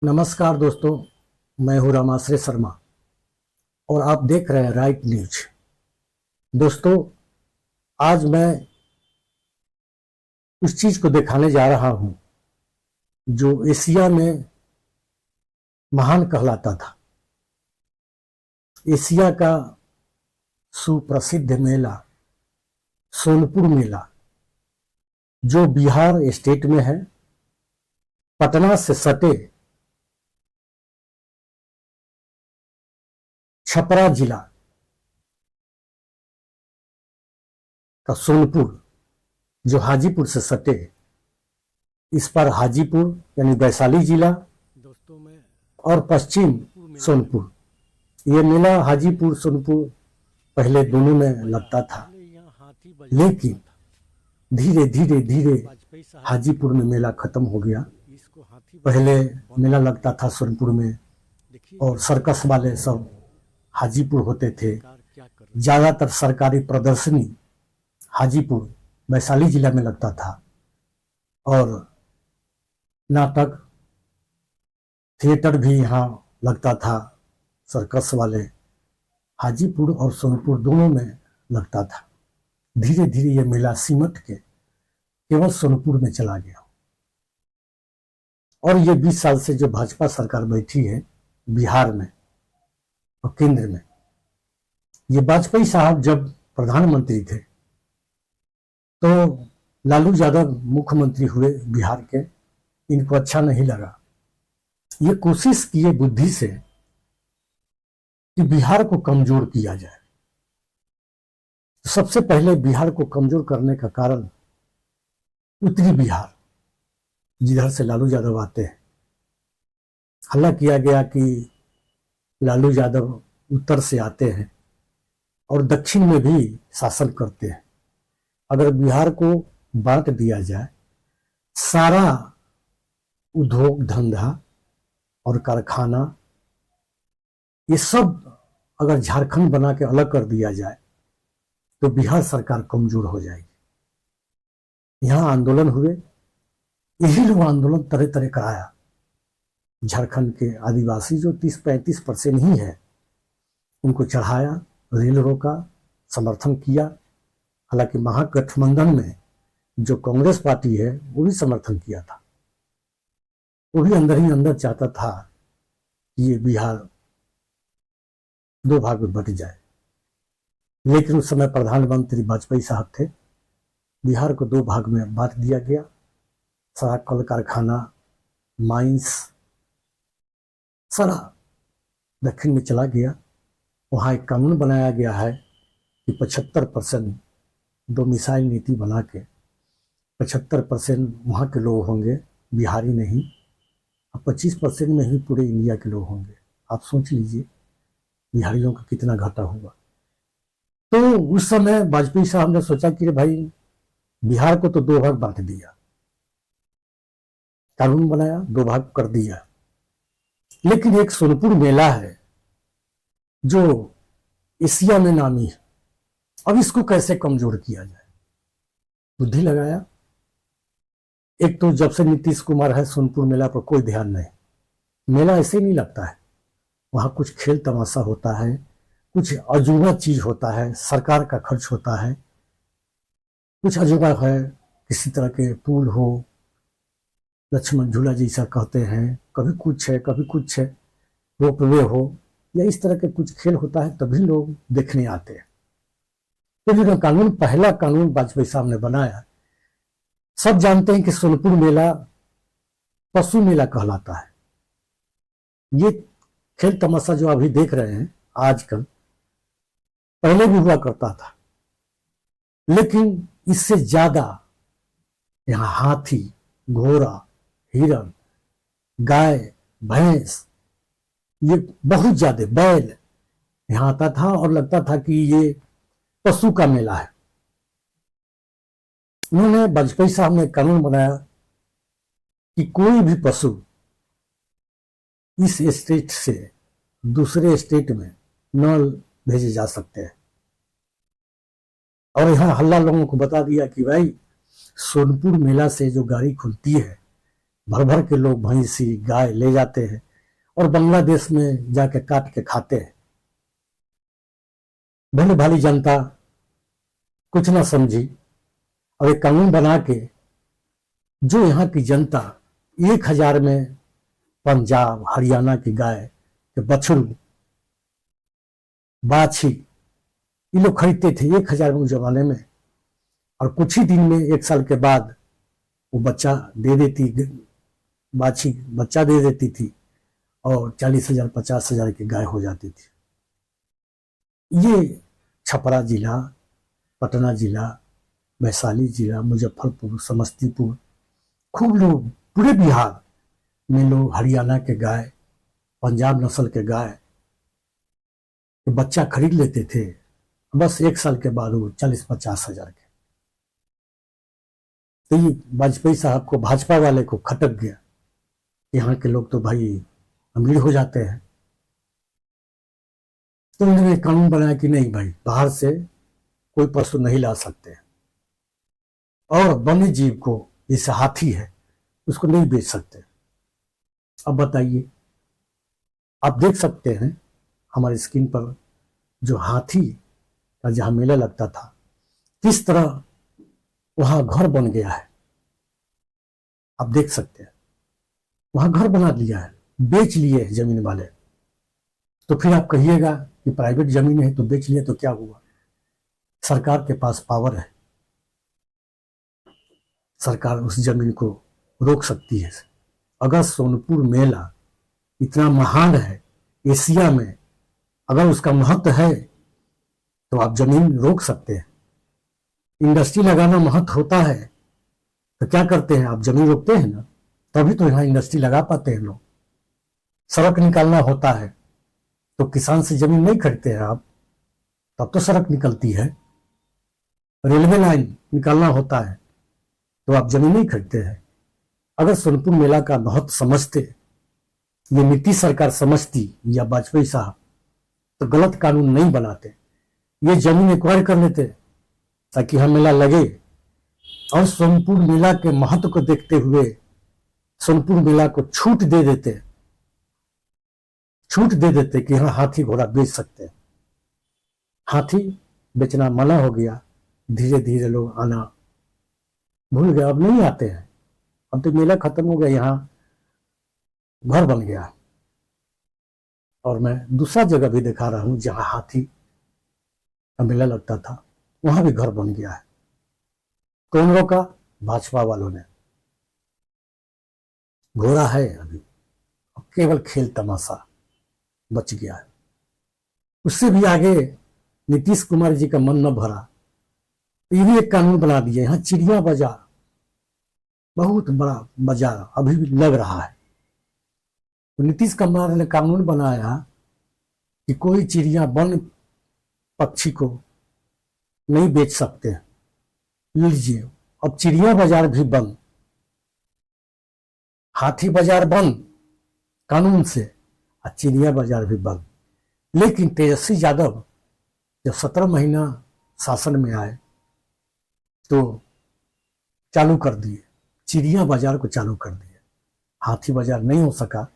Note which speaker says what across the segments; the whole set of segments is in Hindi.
Speaker 1: नमस्कार दोस्तों, मैं हूं रामाश्रय शर्मा और आप देख रहे हैं राइट न्यूज। दोस्तों, आज मैं उस चीज को दिखाने जा रहा हूं जो एशिया में महान कहलाता था। एशिया का सुप्रसिद्ध मेला सोनपुर मेला, जो बिहार स्टेट में है, पटना से सटे छपरा जिला का सोनपुर, जो हाजीपुर से सटे, इस पर हाजीपुर यानी वैशाली जिला दोस्तों में और पश्चिम सोनपुर। ये मेला हाजीपुर सोनपुर पहले दोनों में लगता था, लेकिन धीरे धीरे धीरे हाजीपुर में मेला खत्म हो गया। पहले मेला लगता था सोनपुर में और सर्कस वाले सब हाजीपुर होते थे। ज्यादातर सरकारी प्रदर्शनी हाजीपुर वैशाली जिला में लगता था और नाटक थिएटर भी यहाँ लगता था। सर्कस वाले हाजीपुर और सोनपुर दोनों में लगता था। धीरे धीरे ये मेला सिमट के केवल सोनपुर में चला गया और ये 20 साल से जो भाजपा सरकार बैठी है बिहार में और केंद्र में, ये वाजपेयी साहब जब प्रधानमंत्री थे तो लालू यादव मुख्यमंत्री हुए बिहार के। इनको अच्छा नहीं लगा। ये कोशिश किए बुद्धि से कि बिहार को कमजोर किया जाए। सबसे पहले बिहार को कमजोर करने का कारण उत्तरी बिहार, जिधर से लालू यादव आते हैं, हल्ला किया गया कि लालू यादव उत्तर से आते हैं और दक्षिण में भी शासन करते हैं। अगर बिहार को बांट दिया जाए, सारा उद्योग धंधा और कारखाना ये सब अगर झारखंड बना के अलग कर दिया जाए तो बिहार सरकार कमजोर हो जाएगी। यहां आंदोलन हुए, यही लोग आंदोलन तरह तरह कराया। झारखंड के आदिवासी जो 30-35% ही है, उनको चढ़ाया, रेल रोका, समर्थन किया। हालांकि महागठबंधन में जो कांग्रेस पार्टी है वो भी समर्थन किया था। वो भी अंदर ही अंदर चाहता था कि ये बिहार 2 भाग में बट जाए, लेकिन उस समय प्रधानमंत्री वाजपेयी साहब थे। बिहार को 2 भाग में बांट दिया गया। सारा कल कारखाना, माइंस सारा दक्षिण में चला गया। वहाँ एक कानून बनाया गया है कि 75% डोमिसाइल नीति बना के 75% वहाँ के लोग होंगे, बिहारी नहीं। अब 25% में ही पूरे इंडिया के लोग होंगे। आप सोच लीजिए बिहारियों का कितना घाटा हुआ। तो उस समय वाजपेयी साहब ने सोचा कि भाई बिहार को तो 2 भाग बांट दिया, कानून बनाया, 2 भाग कर दिया, लेकिन एक सोनपुर मेला है जो एशिया में नामी है। अब इसको कैसे कमजोर किया जाए, बुद्धि लगाया। एक तो जब से नीतीश कुमार है, सोनपुर मेला पर कोई ध्यान नहीं। मेला ऐसे नहीं लगता है, वहां कुछ खेल तमाशा होता है, कुछ अजूबा चीज होता है, सरकार का खर्च होता है, कुछ अजूबा है। किसी तरह के पुल हो, लक्ष्मण झूला जैसा कहते हैं, कभी कुछ है कभी कुछ है, रोपवे हो, या इस तरह के कुछ खेल होता है, तभी लोग देखने आते हैं। तो जो कानून, पहला कानून वाजपेयी साहब ने बनाया, सब जानते हैं कि सोनपुर मेला पशु मेला कहलाता है। ये खेल तमाशा जो अभी देख रहे हैं आजकल, पहले भी हुआ करता था, लेकिन इससे ज्यादा यहाँ हाथी, घोड़ा, हिरण, गाय, भैंस, ये बहुत ज्यादा बैल यहाँ आता था और लगता था कि ये पशु का मेला है। उन्होंने, वाजपेयी साहब ने कानून बनाया कि कोई भी पशु इस स्टेट से दूसरे स्टेट में न भेजे जा सकते हैं। और यहाँ हल्ला लोगों को बता दिया कि भाई सोनपुर मेला से जो गाड़ी खुलती है भर भर के लोग भैंसी गाय ले जाते हैं और बांग्लादेश में जाके काट के खाते हैं। भली भाली जनता कुछ ना समझी और एक कानून बना के जो यहाँ की जनता 1000 में पंजाब हरियाणा की गाय के बछड़ू बाछी ये लोग खरीदते थे 1000 में उस जमाने में, और कुछ ही दिन में 1 साल के बाद वो बच्चा दे देती, बाछी बच्चा दे देती थी और 40,000 50,000 की गाय हो जाती थी। ये छपरा जिला, पटना जिला, वैशाली जिला, मुजफ्फरपुर, समस्तीपुर, खूब लोग पूरे बिहार में लोग हरियाणा के गाय, पंजाब नस्ल के गाय बच्चा खरीद लेते थे। बस 1 साल के बाद वो 40-50 हजार के। तो ये वाजपेयी साहब को, भाजपा वाले को खटक गया, यहाँ के लोग तो भाई अमीर हो जाते हैं। तो उन्होंने कानून बनाया कि नहीं भाई, बाहर से कोई पशु नहीं ला सकते, और वन्य जीव को, जैसे हाथी है, उसको नहीं बेच सकते। अब बताइए, आप देख सकते हैं हमारी स्क्रीन पर जो हाथी का जहां मेला लगता था, किस तरह वहां घर बन गया है। आप देख सकते हैं वहां घर बना लिया है, बेच लिए जमीन वाले। तो फिर आप कहिएगा कि प्राइवेट जमीन है तो बेच लिए तो क्या हुआ। सरकार के पास पावर है, सरकार उस जमीन को रोक सकती है। अगर सोनपुर मेला इतना महान है एशिया में, अगर उसका महत्व है तो आप जमीन रोक सकते हैं। इंडस्ट्री लगाना महत्व होता है तो क्या करते हैं आप, जमीन रोकते हैं ना, तभी तो यहाँ इंडस्ट्री लगा पाते हैं लोग। सड़क निकालना होता है तो किसान से जमीन नहीं खरीदते हैं आप, तब तो सड़क निकलती है। रेलवे लाइन निकालना होता है तो आप जमीन नहीं खरीदते हैं। अगर सोनपुर मेला का महत्व समझते, ये नीतीश सरकार समझती या वाजपेयी साहब, तो गलत कानून नहीं बनाते, ये जमीन एक्वायर कर लेते ताकि हम मेला लगे। और सोनपुर मेला के महत्व को देखते हुए सोनपुर मेला को छूट दे देते कि हाँ हाथी घोड़ा बेच सकते हैं। हाथी बेचना मना हो गया, धीरे धीरे लोग आना भूल गए, अब नहीं आते हैं। अब तो मेला खत्म हो गया, यहाँ घर बन गया। और मैं दूसरा जगह भी दिखा रहा हूं जहां हाथी का मेला लगता था, वहां भी घर बन गया है। कौन रोका? भाजपा वालों ने। घोड़ा है अभी, अब केवल खेल तमाशा बच गया है। उससे भी आगे नीतीश कुमार जी का मन न भरा, ये भी एक कानून बना दिया। यहाँ चिड़िया बाजार, बहुत बड़ा बाजार अभी भी लग रहा है। तो नीतीश कुमार ने कानून बनाया कि कोई चिड़िया, वन पक्षी को नहीं बेच सकते। लीजिए, अब चिड़िया बाजार भी बंद, हाथी बाजार बंद कानून से, और चिड़िया बाजार भी बंद। लेकिन तेजस्वी यादव जब 17 महीना शासन में आए तो चालू कर दिए, चिड़िया बाजार को चालू कर दिए। हाथी बाजार नहीं हो सका,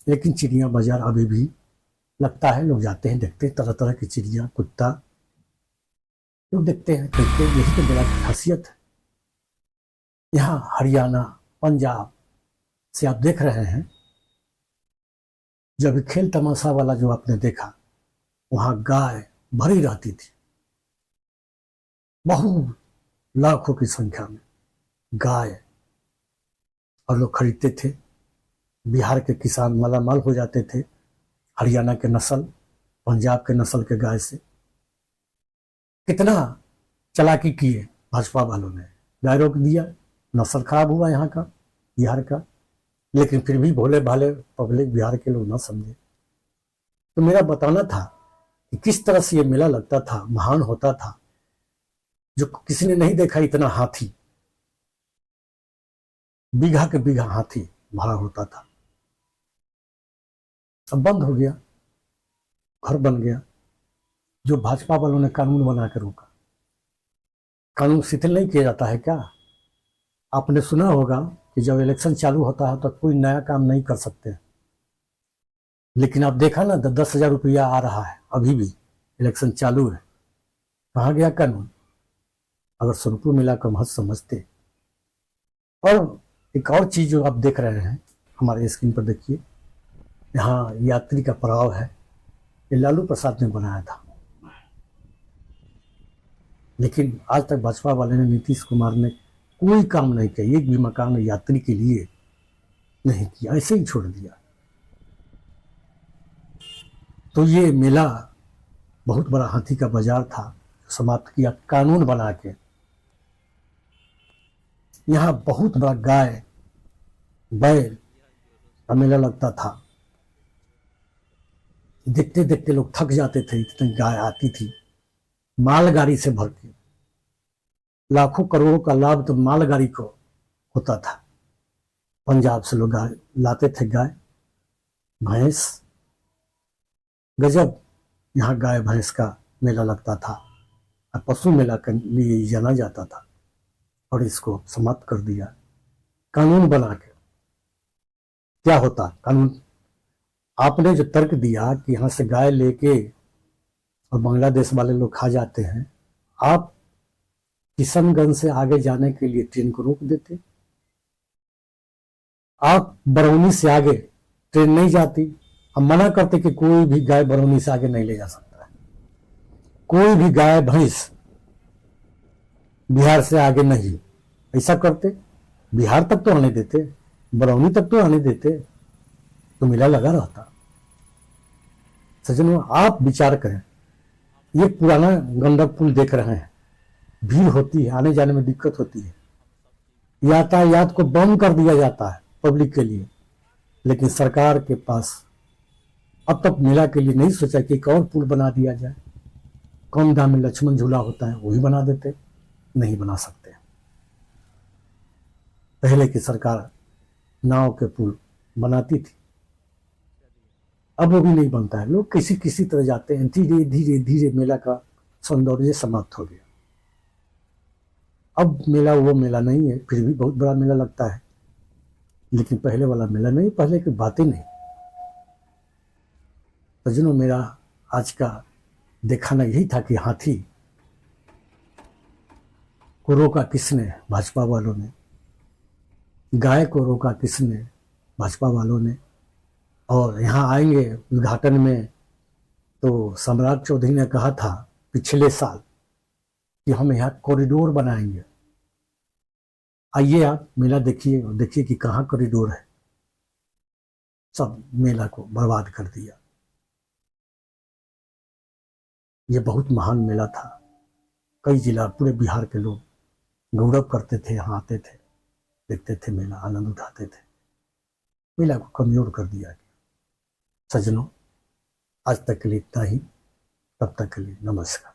Speaker 1: लेकिन चिड़िया बाजार अभी भी लगता है। लोग जाते हैं, देखते हैं, तरह तरह की चिड़िया, कुत्ता लोग देखते हैं, देखते हैं। यही तो मेला की खासियत है। यहाँ हरियाणा, पंजाब से आप देख रहे हैं, जब खेल तमाशा वाला जो आपने देखा, वहां गाय भरी रहती थी, बहुत लाखों की संख्या में गाय, और लोग खरीदते थे। बिहार के किसान मालामाल हो जाते थे हरियाणा के नस्ल, पंजाब के नस्ल के गाय से। कितना चालाकी किए भाजपा वालों ने, गाय रोक दिया, नस्ल खराब हुआ यहाँ का, बिहार का। लेकिन फिर भी भोले भाले पब्लिक, बिहार के लोग ना समझे। तो मेरा बताना था कि किस तरह से ये मेला लगता था, महान होता था, जो किसी ने नहीं देखा। इतना हाथी, बीघा के बीघा हाथी भरा होता था। अब बंद हो गया, घर बन गया। जो भाजपा वालों ने कानून बना के रोका। कानून शिथिल नहीं किया जाता है क्या? आपने सुना होगा कि जब इलेक्शन चालू होता है तो कोई नया काम नहीं कर सकते, लेकिन अब देखा ना 10,000 रुपया आ रहा है, अभी भी इलेक्शन चालू है, कहाँ गया कानून? अगर सोनपुर मेला को महत्व समझते। और एक और चीज जो आप देख रहे हैं हमारे स्क्रीन पर, देखिए यहाँ यात्री का पड़ाव है, ये लालू प्रसाद ने बनाया था, लेकिन आज तक भाजपा वाले ने, नीतीश कुमार ने कोई काम नहीं किया, एक भी मकान यात्री के लिए नहीं किया, ऐसे ही छोड़ दिया। तो ये मेला बहुत बड़ा हाथी का बाजार था, समाप्त किया कानून बना के। यहाँ बहुत बड़ा गाय बैल का मेला लगता था, देखते देखते लोग थक जाते थे, इतनी गाय आती थी मालगाड़ी से भर के। लाखों करोड़ों का लाभ तो मालगाड़ी को होता था। पंजाब से लोग लाते थे गाय भैंस, गजब यहाँ गाय भैंस का मेला लगता था और पशु मेला के लिए जाना जाता था, और इसको समाप्त कर दिया कानून बना के। क्या होता कानून? आपने जो तर्क दिया कि यहां से गाय लेके और बांग्लादेश वाले लोग खा जाते हैं, आप किशनगंज से आगे जाने के लिए ट्रेन को रोक देते, आप बरौनी से आगे ट्रेन नहीं जाती, हम मना करते कि कोई भी गाय बरौनी से आगे नहीं ले जा सकता है, कोई भी गाय भैंस बिहार से आगे नहीं, ऐसा करते। बिहार तक तो आने देते, बरौनी तक तो आने देते, तो मेला लगा रहता। सज्जनों, आप विचार करें, ये पुराना गंडक पुल देख रहे हैं, भीड़ होती है, आने जाने में दिक्कत होती है, यातायात को बंद कर दिया जाता है पब्लिक के लिए, लेकिन सरकार के पास अब तक मेला के लिए नहीं सोचा कि एक और पुल बना दिया जाए। कम दाम में लक्ष्मण झूला होता है, वही बना देते, नहीं बना सकते। पहले की सरकार नाव के पुल बनाती थी, अब वो भी नहीं बनता है, लोग किसी किसी तरह जाते हैं, धीरे धीरे धीरे मेला का सौंदर्य समाप्त हो गया। अब मेला वो मेला नहीं है, फिर भी बहुत बड़ा मेला लगता है, लेकिन पहले वाला मेला नहीं, पहले की बातें नहीं। सज्जनों, मेरा आज का दिखाना यही था कि हाथी को रोका किसने? भाजपा वालों ने। गाय को रोका किसने? भाजपा वालों ने। और यहाँ आएंगे उद्घाटन में तो सम्राट चौधरी ने कहा था पिछले साल कि हम यहाँ कॉरिडोर बनाएंगे। आइए आप मेला देखिए और देखिए कि कहाँ कॉरिडोर है। सब मेला को बर्बाद कर दिया। ये बहुत महान मेला था, कई जिला पूरे बिहार के लोग गौरव करते थे, यहाँ आते थे, देखते थे मेला, आनंद उठाते थे। मेला को कमजोर कर दिया गया। सज्जनों, आज तक के लिए इतना ही, तब तक के लिए नमस्कार।